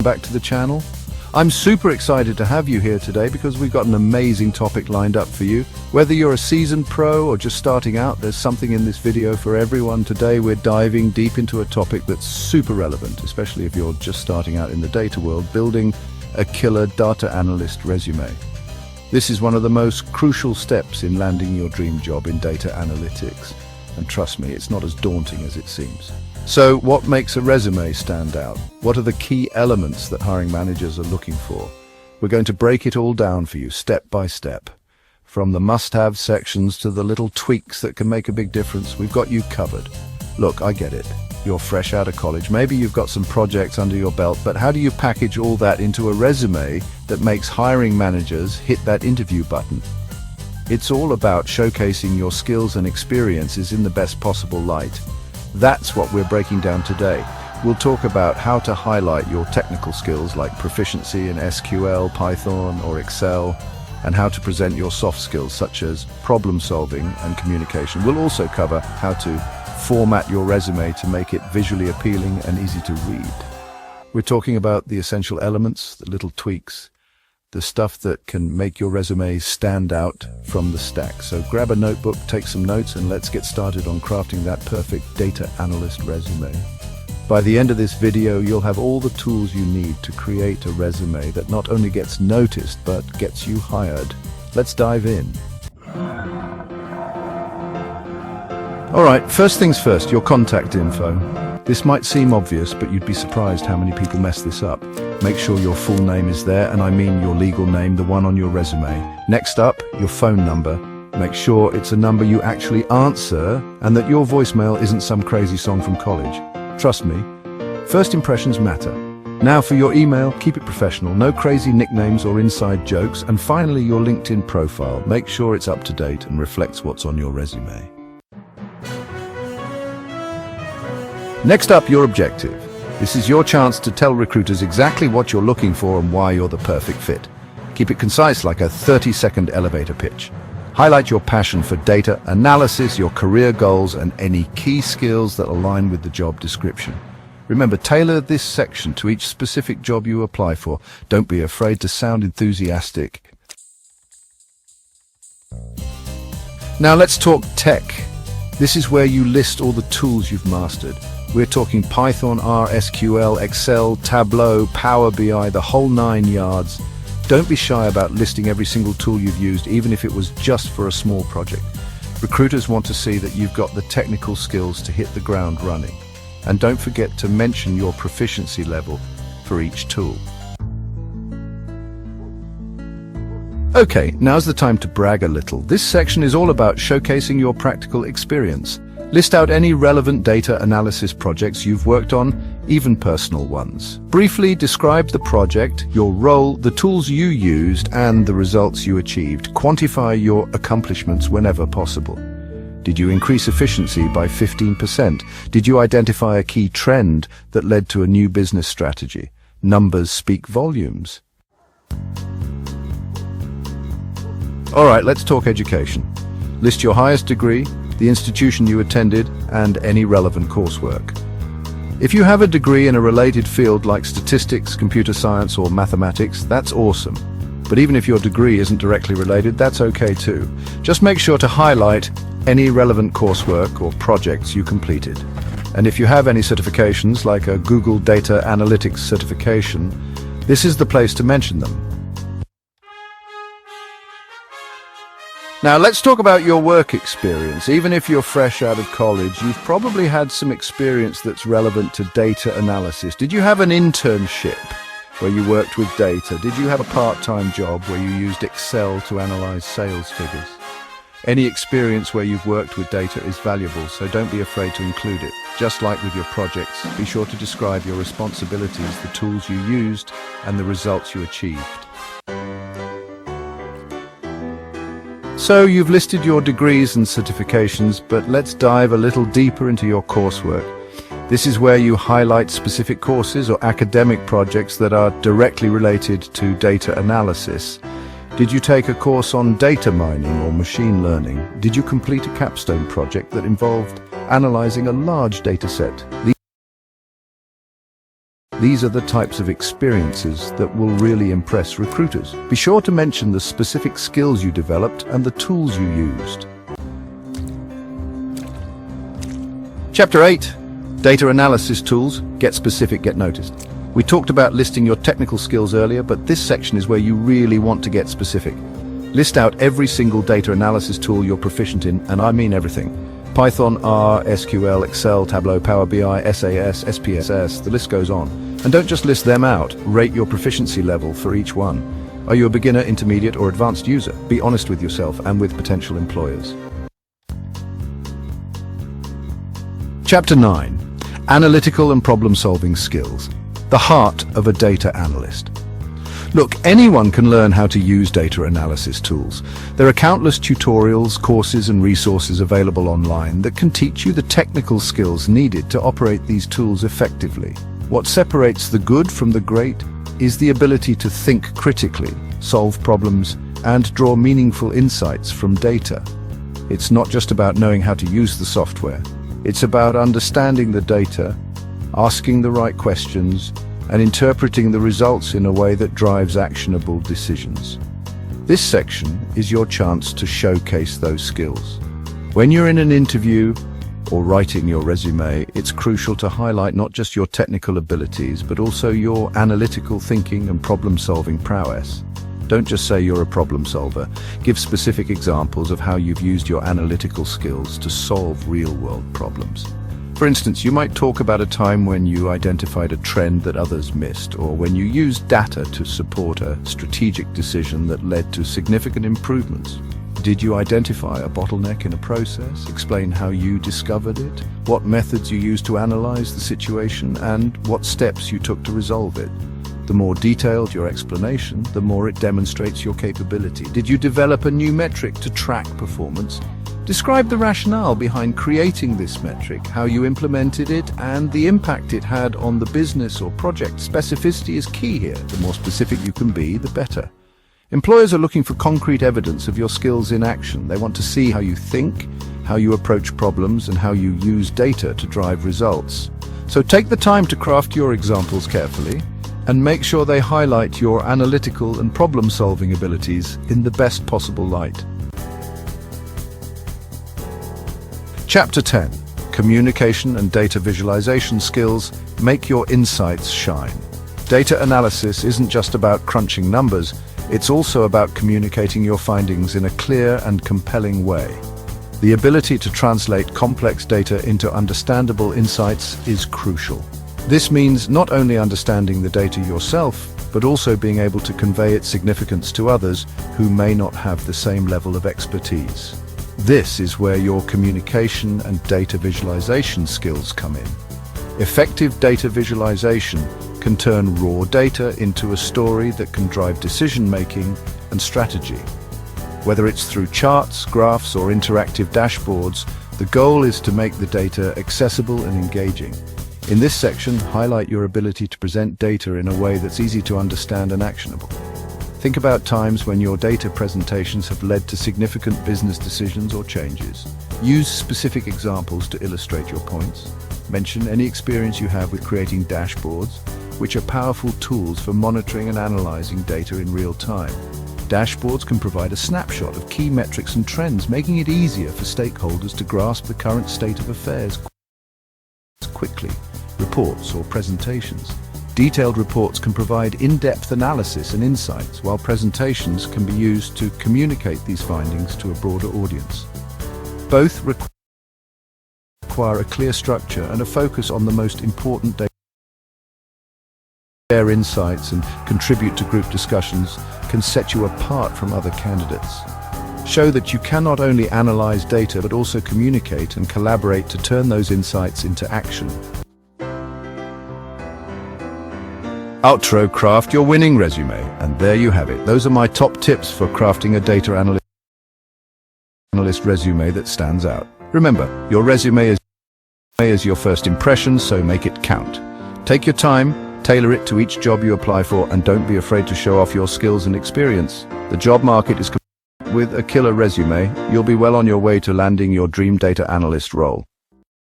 back to the channel. I'm super excited to have you here today because we've got an amazing topic lined up for you. Whether you're a seasoned pro or just starting out, there's something in this video for everyone. Today we're diving deep into a topic that's super relevant, especially if you're just starting out in the data world, building a killer data analyst resume. This is one of the most crucial steps in landing your dream job in data analytics. And trust me, it's not as daunting as it seems. So what makes a resume stand out? What are the key elements that hiring managers are looking for? We're going to break it all down for you step by step. From the must-have sections to the little tweaks that can make a big difference, we've got you covered. Look, I get it. You're fresh out of college. Maybe you've got some projects under your belt, but how do you package all that into a resume that makes hiring managers hit that interview button? It's all about showcasing your skills and experiences in the best possible light. That's what we're breaking down today. We'll talk about how to highlight your technical skills like proficiency in SQL, Python, or Excel, and how to present your soft skills such as problem solving and communication. We'll also cover how to format your resume to make it visually appealing and easy to read. We're talking about the essential elements, the little tweaks, the stuff that can make your resume stand out from the stack. So grab a notebook, take some notes, and let's get started on crafting that perfect data analyst resume. By the end of this video, you'll have all the tools you need to create a resume that not only gets noticed, but gets you hired. Let's dive in. All right, first things first, your contact info. This might seem obvious, but you'd be surprised how many people mess this up. Make sure your full name is there, and I mean your legal name, the one on your resume. Next up, your phone number. Make sure it's a number you actually answer and that your voicemail isn't some crazy song from college. Trust me, first impressions matter. Now for your email, keep it professional, no crazy nicknames or inside jokes. And finally, your LinkedIn profile. Make sure it's up to date and reflects what's on your resume. Next up, your objective. This is your chance to tell recruiters exactly what you're looking for and why you're the perfect fit. Keep it concise, like a 30-second elevator pitch. Highlight your passion for data analysis, your career goals, and any key skills that align with the job description. Remember, tailor this section to each specific job you apply for. Don't be afraid to sound enthusiastic. Now let's talk tech. This is where you list all the tools you've mastered. We're talking Python, R, SQL, Excel, Tableau, Power BI, the whole 9 yards. Don't be shy about listing every single tool you've used, even if it was just for a small project. Recruiters want to see that you've got the technical skills to hit the ground running. And don't forget to mention your proficiency level for each tool. Okay, now's the time to brag a little. This section is all about showcasing your practical experience. List out any relevant data analysis projects you've worked on, even personal ones. Briefly describe the project, your role, the tools you used, and the results you achieved. Quantify your accomplishments whenever possible. Did you increase efficiency by 15%? Did you identify a key trend that led to a new business strategy? Numbers speak volumes. All right, let's talk education. List your highest degree, the institution you attended, and any relevant coursework. If you have a degree in a related field like statistics, computer science, or mathematics, that's awesome. But even if your degree isn't directly related, that's okay too. Just make sure to highlight any relevant coursework or projects you completed. And if you have any certifications, like a Google Data Analytics certification, this is the place to mention them. Now let's talk about your work experience. Even if you're fresh out of college, you've probably had some experience that's relevant to data analysis. Did you have an internship where you worked with data? Did you have a part-time job where you used Excel to analyze sales figures? Any experience where you've worked with data is valuable, so don't be afraid to include it. Just like with your projects, be sure to describe your responsibilities, the tools you used, and the results you achieved. So you've listed your degrees and certifications, but let's dive a little deeper into your coursework. This is where you highlight specific courses or academic projects that are directly related to data analysis. Did you take a course on data mining or machine learning? Did you complete a capstone project that involved analyzing a large data set? These are the types of experiences that will really impress recruiters. Be sure to mention the specific skills you developed and the tools you used. Chapter 8. Data analysis tools. Get specific, get noticed. We talked about listing your technical skills earlier, but this section is where you really want to get specific. List out every single data analysis tool you're proficient in, and I mean everything. Python, R, SQL, Excel, Tableau, Power BI, SAS, SPSS, the list goes on. And don't just list them out, rate your proficiency level for each one. Are you a beginner, intermediate, or advanced user? Be honest with yourself and with potential employers. Chapter 9. Analytical and problem-solving skills. The heart of a data analyst. Look, anyone can learn how to use data analysis tools. There are countless tutorials, courses and resources available online that can teach you the technical skills needed to operate these tools effectively. What separates the good from the great is the ability to think critically, solve problems, and draw meaningful insights from data. It's not just about knowing how to use the software. It's about understanding the data, asking the right questions, and interpreting the results in a way that drives actionable decisions. This section is your chance to showcase those skills. When you're in an interview or writing your resume, it's crucial to highlight not just your technical abilities, but also your analytical thinking and problem-solving prowess. Don't just say you're a problem solver. Give specific examples of how you've used your analytical skills to solve real-world problems. For instance, you might talk about a time when you identified a trend that others missed, or when you used data to support a strategic decision that led to significant improvements. Did you identify a bottleneck in a process? Explain how you discovered it, what methods you used to analyze the situation, and what steps you took to resolve it. The more detailed your explanation, the more it demonstrates your capability. Did you develop a new metric to track performance? Describe the rationale behind creating this metric, how you implemented it, and the impact it had on the business or project. Specificity is key here. The more specific you can be, the better. Employers are looking for concrete evidence of your skills in action. They want to see how you think, how you approach problems, and how you use data to drive results. So take the time to craft your examples carefully, and make sure they highlight your analytical and problem-solving abilities in the best possible light. Chapter 10. Communication and data visualization skills. Make your insights shine. Data analysis isn't just about crunching numbers, it's also about communicating your findings in a clear and compelling way. The ability to translate complex data into understandable insights is crucial. This means not only understanding the data yourself, but also being able to convey its significance to others who may not have the same level of expertise. This is where your communication and data visualization skills come in. Effective data visualization can turn raw data into a story that can drive decision-making and strategy. Whether it's through charts, graphs, or interactive dashboards, the goal is to make the data accessible and engaging. In this section, highlight your ability to present data in a way that's easy to understand and actionable. Think about times when your data presentations have led to significant business decisions or changes. Use specific examples to illustrate your points. Mention any experience you have with creating dashboards, which are powerful tools for monitoring and analyzing data in real time. Dashboards can provide a snapshot of key metrics and trends, making it easier for stakeholders to grasp the current state of affairs quickly. Reports or presentations. Detailed reports can provide in-depth analysis and insights, while presentations can be used to communicate these findings to a broader audience. Both require a clear structure and a focus on the most important data. Share insights and contribute to group discussions can set you apart from other candidates. Show that you can not only analyze data but also communicate and collaborate to turn those insights into action. Outro: craft your winning resume. And there you have it. Those are my top tips for crafting a data analyst resume that stands out. Remember, your resume is your first impression, so make it count. Take your time, tailor it to each job you apply for, and don't be afraid to show off your skills and experience. The job market is with a killer resume, you'll be well on your way to landing your dream data analyst role.